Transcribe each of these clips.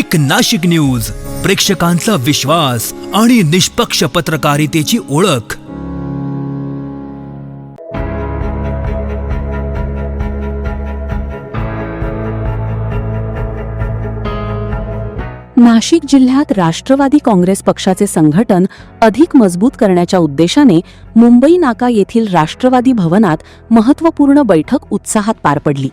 एक नाशिक न्यूज, प्रेक्षकांचा विश्वास आणि निष्पक्ष पत्रकारितेची ओळख। नाशिक जिल्ह्यात राष्ट्रवादी काँग्रेस पक्षाचे संघटन अधिक मजबूत करण्याच्या उद्देशाने मुंबई नाका येथील राष्ट्रवादी भवनात महत्त्वपूर्ण बैठक उत्साहात पार पडली।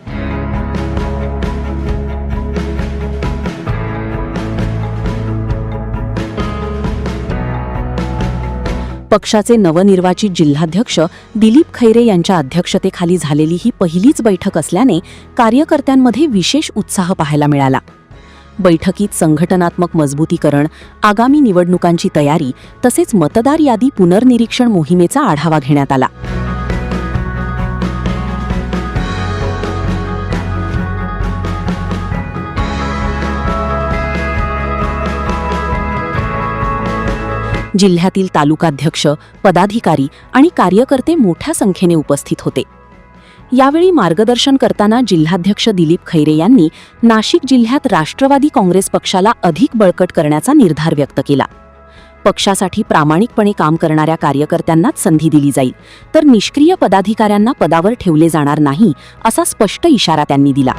पक्षाचे नवनिर्वाचित जिल्हाध्यक्ष दिलीप खैरे यांच्या अध्यक्षतेखाली झालेली ही पहिलीच बैठक असल्याने कार्यकर्त्यांमध्ये विशेष उत्साह पाहायला मिळाला। बैठकीत संघटनात्मक मजबूतीकरण, आगामी निवडणुकांची तयारी तसेच मतदार यादी पुनर्निरीक्षण मोहिमेचा आढावा घेण्यात आला। जिल्ह्यातील तालुकाध्यक्ष, पदाधिकारी आणि कार्यकर्ते मोठ्या संख्येने उपस्थित होते। यावेळी मार्गदर्शन करताना जिल्हाध्यक्ष दिलीप खैरे यांनी नाशिक जिल्ह्यात राष्ट्रवादी काँग्रेस पक्षाला अधिक बळकट करण्याचा निर्धार व्यक्त केला। पक्षासाठी प्रामाणिकपणे काम करणाऱ्या कार्यकर्त्यांनाच संधी दिली जाईल, तर निष्क्रिय पदाधिकाऱ्यांना पदावर ठेवले जाणार नाही, असा स्पष्ट इशारा त्यांनी दिला।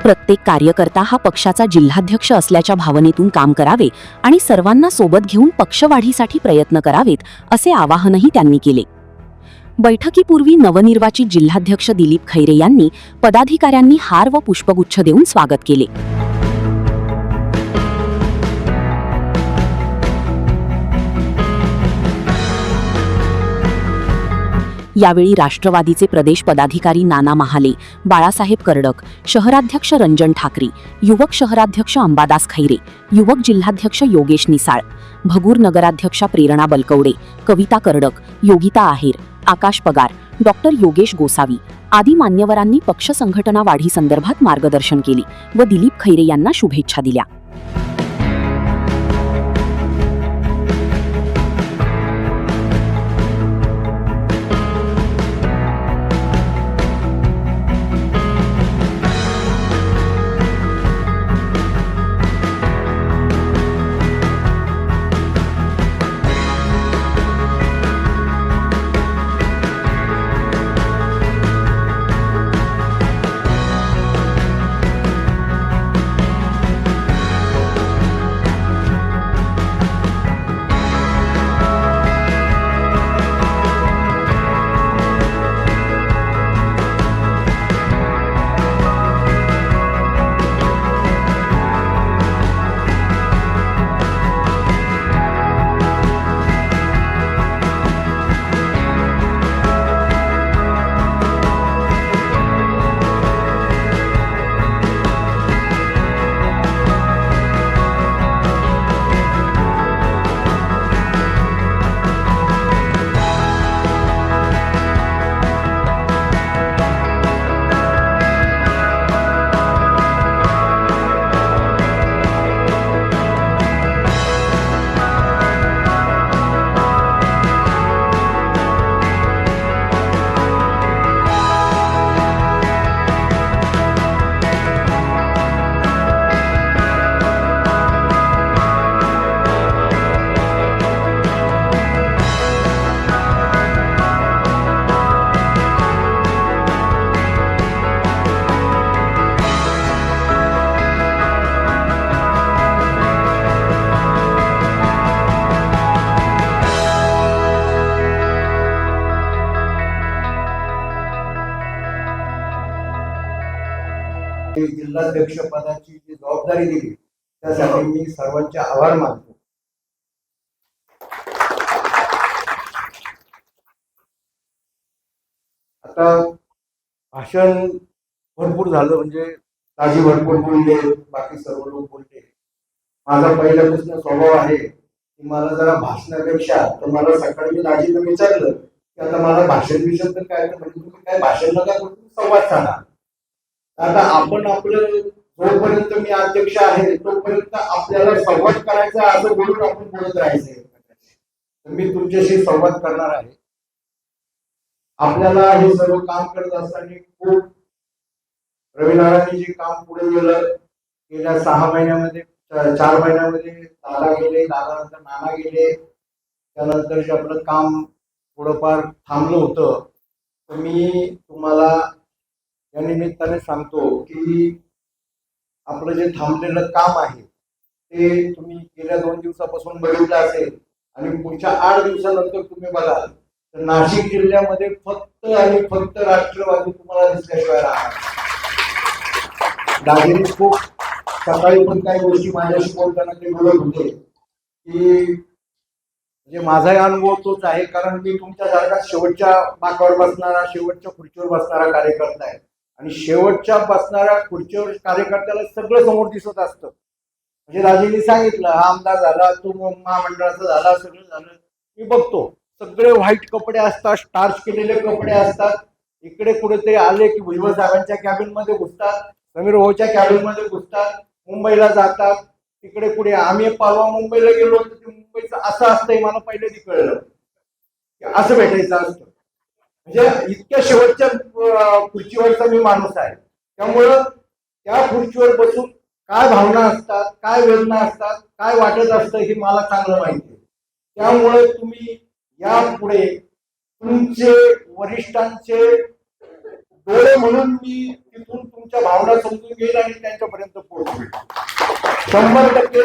प्रत्येक कार्यकर्ता हा पक्षाचा जिल्हाध्यक्ष असल्याच्या भावनेतून काम करावे आणि सर्वांना सोबत घेऊन पक्षवाढीसाठी प्रयत्न करावेत, असे आवाहनही त्यांनी केले। बैठकीपूर्वी नवनिर्वाचित जिल्हाध्यक्ष दिलीप खैरे यांनी पदाधिकाऱ्यांनी हार व पुष्पगुच्छ देऊन स्वागत केले। यावेळी राष्ट्रवादीचे प्रदेश पदाधिकारी नाना महाले, बाळासाहेब कर्डक, शहराध्यक्ष रंजन ठाकरे, युवक शहराध्यक्ष अंबादास खैरे, युवक जिल्हाध्यक्ष योगेश निसाळ, भगूर नगराध्यक्षा प्रेरणा बलकवडे, कविता कर्डक, योगिता आहेर, आकाश पगार, डॉक्टर योगेश गोसावी आदी मान्यवरांनी पक्ष संघटना वाढीसंदर्भात मार्गदर्शन केले व दिलीप खैरे यांना शुभेच्छा दिल्या। जिल्हाध्यक्ष पदाची जी जबाबदारी दिली त्यासाठी मी सर्वांचे आभार मानतो। आता भाषण भरपूर झालं, म्हणजे ताजी भरपूर बोलले, बाकी सर्व लोक बोलले। माझा पहिल्यापासून स्वभाव आहे की मला जरा भाषणापेक्षा, तर मला सकाळी मी दाजीला विचारलं की आता मला भाषण विषय तर काय, तर म्हणजे तुम्ही काय भाषण नका करू, संवाद साधा। आता आपण आपलं जोपर्यंत मी अध्यक्ष आहे तोपर्यंत आपल्याला संवाद करायचा असं बोलून आपण बोलत राहायचं। मी तुमच्याशी संवाद करणार आहे। आपल्याला हे सर्व काम करत असताना खूप रविनारायणनी जे काम पुढे गेलं गेल्या 6 महिन्यामध्ये 4 महिन्यामध्ये दादा गेले, दादानंतर नाना गेले, त्यानंतर जे आपलं काम थोडंफार थांबलं होतं. तर मी तुम्हाला या निमित्ताने सांगतो की आपलं जे थांबलेलं काम आहे ते तुम्ही गेल्या 2 दिवसापासून बघितलं असेल आणि पुढच्या 8 दिवसानंतर तुम्ही बघाल तर नाशिक जिल्ह्यामध्ये फक्त आणि फक्त राष्ट्रवादी तुम्हाला दिसल्याशिवाय राहणार. दादांनी खूप सकाळी पण काही गोष्टी माझ्याशी बोलताना ते बोलत होते की म्हणजे माझाही अनुभव तोच आहे, कारण मी तुमच्यासारखा शेवटच्या बाकावर बसणारा, शेवटच्या खुर्चीवर बसणारा कार्यकर्ता आहे आणि शेवटच्या बसणाऱ्या खुर्चीवर कार्यकर्त्याला सगळं समोर दिसत असतं. म्हणजे राजेंनी सांगितलं हा आमदार झाला, तो महामंडळाचा झाला, सगळं झालं. मी बघतो सगळे व्हाईट कपडे असतात, स्टार्च केलेले कपडे असतात. इकडे कुठेतरी आले की भुजबळ साहेबांच्या कॅबिन मध्ये घुसतात, समीर भाऊच्या कॅबिन मध्ये घुसतात, मुंबईला जातात. तिकडे कुठे आम्ही परवा मुंबईला गेलो तर ते मुंबईचं असं असतंय, मला पहिल्यांदा कळलं असं भेटायचं असतं. म्हणजे इतक्या शेवटच्या खुर्चीवरचा मी माणूस आहे. त्यामुळं त्या खुर्चीवर बसून काय भावना असतात, काय वेदना असतात, काय वाटत असतं हे मला चांगलं माहिती आहे. त्यामुळे तुम्ही यापुढे तुमचे वरिष्ठांचे डोळे म्हणून मी तिथून तुमच्या भावना समजून घेईल आणि त्यांच्यापर्यंत पोहोचवेल. 100%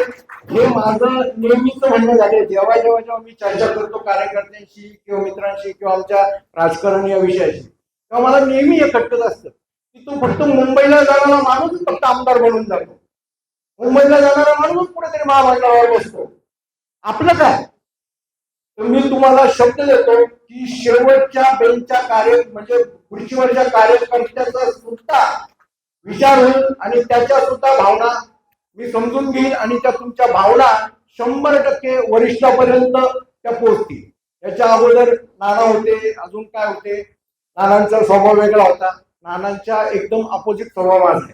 हे माझं नेहमीच म्हणणं झाले. जेव्हा जेव्हा मी चर्चा करतो कार्यकर्त्यांशी किंवा मित्रांशी किंवा आमच्या राजकारण या विषयाशी, तेव्हा मला नेहमी हे खटकत असतं की तो फक्त मुंबईला जाणारा माणूस फक्त आमदार बनून जातो, मुंबईला जाणारा माणूस कुठेतरी महामंडळावर बसतो. आपलं काय? तर मी तुम्हाला शब्द देतो की शेवटच्या बेंचच्या म्हणजे खुर्चीवरच्या कार्यकर्त्याचा सुद्धा विचार होईल आणि त्याच्या सुद्धा भावना मी समजून घेईन आणि त्या तुमच्या भावना 100% वरिष्ठापर्यंत त्या पोहोचतील. याच्या अगोदर नाना होते, अजून काय होते, नानांचा स्वभाव वेगळा होता. नानांच्या एकदम अपोजिट स्वभाव आहे.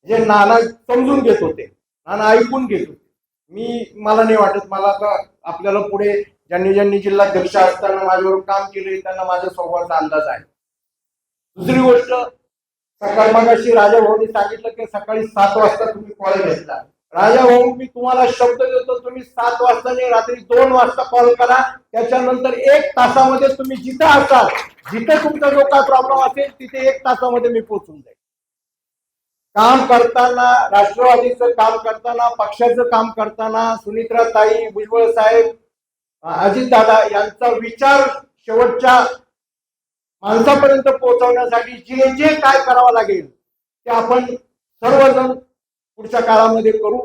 जे नाना समजून घेत होते, नाना ऐकून घेत होते. मला नाही वाटत, मला आता आपल्याला पुढे ज्यांनी जिल्हाध्यक्ष असताना माझ्यावर काम केले त्यांना माझ्या स्वभावाचा अंदाज आहे. दुसरी गोष्ट, सकाळ मगाशी राजा भाऊनी सांगितलं की सकाळी 7 वाजता तुम्ही कॉल घेतला. राजा भाऊ मी तुम्हाला शब्द देतो, तुम्ही 7 वाजता नाही रात्री 2 वाजता कॉल करा. त्याच्यानंतर 1 तासामध्ये तुम्ही जिथं असाल, जिथं तुमचा जो काय प्रॉब्लेम असेल तिथे 1 तासामध्ये मी पोहोचून जाईल. काम करताना, राष्ट्रवादीचं काम करताना, पक्षाचं काम करताना सुनित्राताई, भुजबळ साहेब, अजितदादा यांचा विचार शेवटच्या माणसापर्यंत पोहोचवण्यासाठी जे जे काय करावं लागेल ते आपण सर्वजण पुढच्या काळामध्ये करू.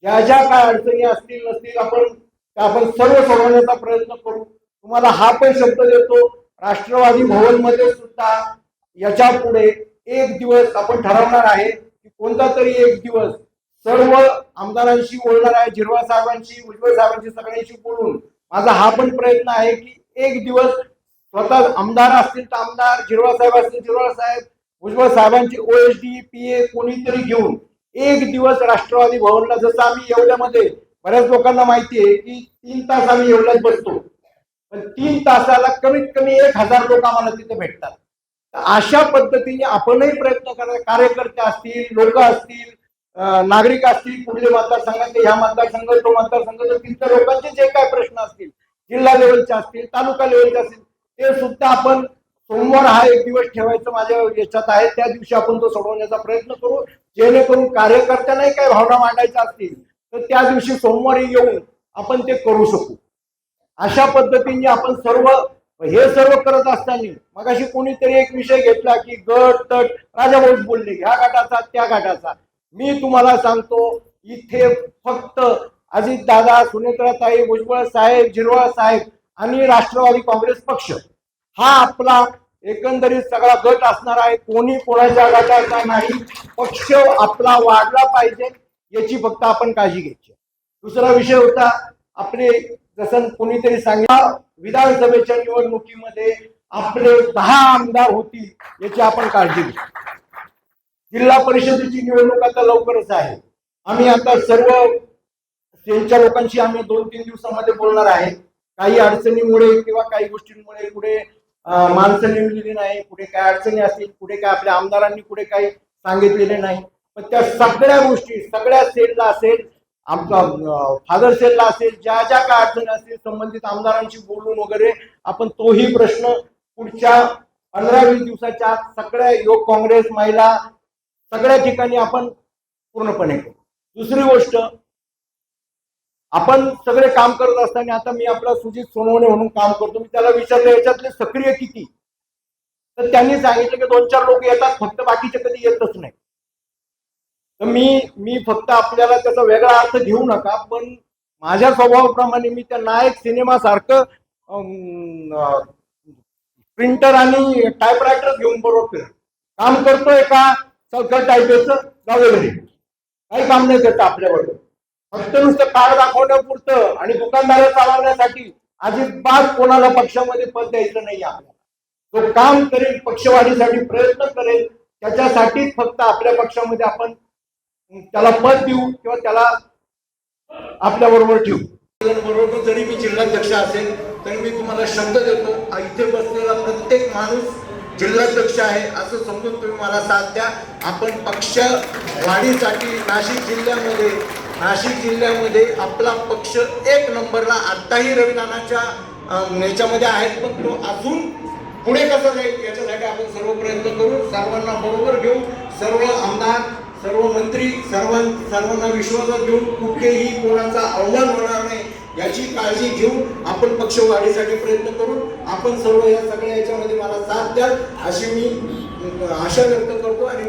ज्या ज्या काय अडचणी असतील नसतील आपण सर्व सोडवण्याचा प्रयत्न करू. तुम्हाला हा पण शब्द देतो, राष्ट्रवादी भवन मध्ये सुद्धा याच्या पुढे एक दिवस आपण ठरवणार आहे की कोणता तरी एक दिवस सर्व आमदारांशी बोलणार आहे, झिरवाळ साहेबांशी, भुजबळ साहेबांशी, सगळ्यांशी बोलून माझा हा पण प्रयत्न आहे की एक दिवस स्वतः आमदार असतील तर आमदार, झिरवाळ साहेब असतील झिरवाळ साहेब, भुजबळ साहेबांची OSD PA कोणीतरी घेऊन एक दिवस राष्ट्रवादी भवनला, जसं आम्ही येवल्यामध्ये बऱ्याच लोकांना माहिती आहे की 3 तास आम्ही येवल्यात बसतो, पण 3 तासाला कमीत कमी 1000 लोक आम्हाला तिथे भेटतात. अशा पद्धतीने आपणही प्रयत्न करायचा. कार्यकर्ते असतील, लोक असतील, नागरिक असतील, कुठले मतदारसंघाचे, ह्या मतदारसंघ, तो मतदारसंघ, तिथल्या लोकांचे जे काय प्रश्न असतील, जिल्हा लेवलचे असतील, तालुका लेवलचे असतील, ते सुद्धा आपण सोमवार हा एक दिवस ठेवायचं माझ्या याच्यात आहे. त्या दिवशी आपण तो सोडवण्याचा प्रयत्न करू, जेणेकरून कार्यकर्त्यांनाही काही भावना मांडायच्या असतील तर त्या दिवशी सोमवारी येऊन आपण ते करू शकू. अशा पद्धतीने आपण हे सर्व करत असताना मगाशी कोणीतरी एक विषय घेतला की गट तट, राजाभाऊ बोलले ह्या गटाचा त्या गटाचा. मी तुम्हाला सांगतो इथे फक्त अजितदादा, सुनेत्राताई, भुजबळ साहेब, झिरवाळ साहेब आणि राष्ट्रवादी काँग्रेस पक्ष हा आपला एकंदरीत सगळा गट असणार आहे. कोणी कोणाच्या गटाचा नाही. पक्ष आपला वाढला पाहिजे याची फक्त आपण काळजी घ्यायची. दुसरा विषय होता आपले, जसं कोणीतरी सांगितलं, विधानसभेच्या निवडणुकीमध्ये आपले 10 आमदार होतील याची आपण काळजी घेऊ. जिल्हा परिषदेची निवडणूक आता लवकरच आहे. आम्ही आता सर्व त्यांच्या लोकांशी आम्ही 2-3 दिवसामध्ये बोलणार आहे. काही अडचणीमुळे किंवा काही गोष्टींमुळे पुढे माणसं नेमलेली नाही, कुठे काय अडचणी असतील, कुठे काय आपल्या आमदारांनी कुठे काही सांगितलेले नाही. पण त्या सगळ्या गोष्टी सगळ्या सेलला असेल, आमचा फादर सेलला असेल, ज्या ज्या काय अडचणी असतील संबंधित आमदारांशी बोलून वगैरे आपण तोही प्रश्न पुढच्या 15-20 दिवसाच्या आत सगळ्या युवक काँग्रेस महिला सगळ्या ठिकाणी आपण पूर्णपणे करू. दुसरी गोष्ट, आपण सगळे काम करत असताना आता मी आपला सुजित सोनवणे म्हणून काम करतो, मी त्याला विचारलं याच्यातले सक्रिय किती, तर त्यांनी सांगितलं की 2-4 लोक येतात, फक्त बाकीचे कधी येतच नाही. तर मी फक्त आपल्याला त्याचा वेगळा अर्थ घेऊ नका, पण माझ्या स्वभावाप्रमाणे मी त्या नायक सिनेमा सारखं प्रिंटर आणि टाईपरायटर घेऊन बरोबर काम करतोय का, सगळं टाईपेचं जाऊ घरी, काही काम नाही करत आपल्याबरोबर. फक्त नुसतं कार्ड दाखवण्यापुरतं आणि दुकानदार चालवण्यासाठी अजिबात कोणाला पक्षामध्ये पद द्यायचं नाही. आपल्याला जो काम करेल, पक्षवाढीसाठी प्रयत्न करेल, त्याच्यासाठीच फक्त आपल्या पक्षामध्ये आपण त्याला पद देऊ किंवा त्याला आपल्या बरोबर ठेवू. बरोबर जरी मी जिल्हाध्यक्ष असेल तरी मी तुम्हाला शब्द देतो, इथे बसलेला प्रत्येक माणूस जिल्हाध्यक्ष आहे असं समजून तुम्ही मला साथ द्या. आपण पक्ष वाढीसाठी नाशिक जिल्ह्यामध्ये आपला पक्ष 1 नंबरला आत्ताही रविनानाच्या याच्यामध्ये आहेत, पण तो अजून पुढे कसं जाईल याच्यासाठी आपण सर्व प्रयत्न करू. सर्वांना बरोबर घेऊ, सर्व आमदार, सर्व मंत्री, सर्वांना विश्वासात घेऊन कुठेही कोणाचा अवमान होणार नाही याची काळजी घेऊन आपण पक्ष वाढीसाठी प्रयत्न करू. आपण सर्व या सगळ्या याच्यामध्ये मला साथ द्याल अशी मी आशा व्यक्त करतो. आणि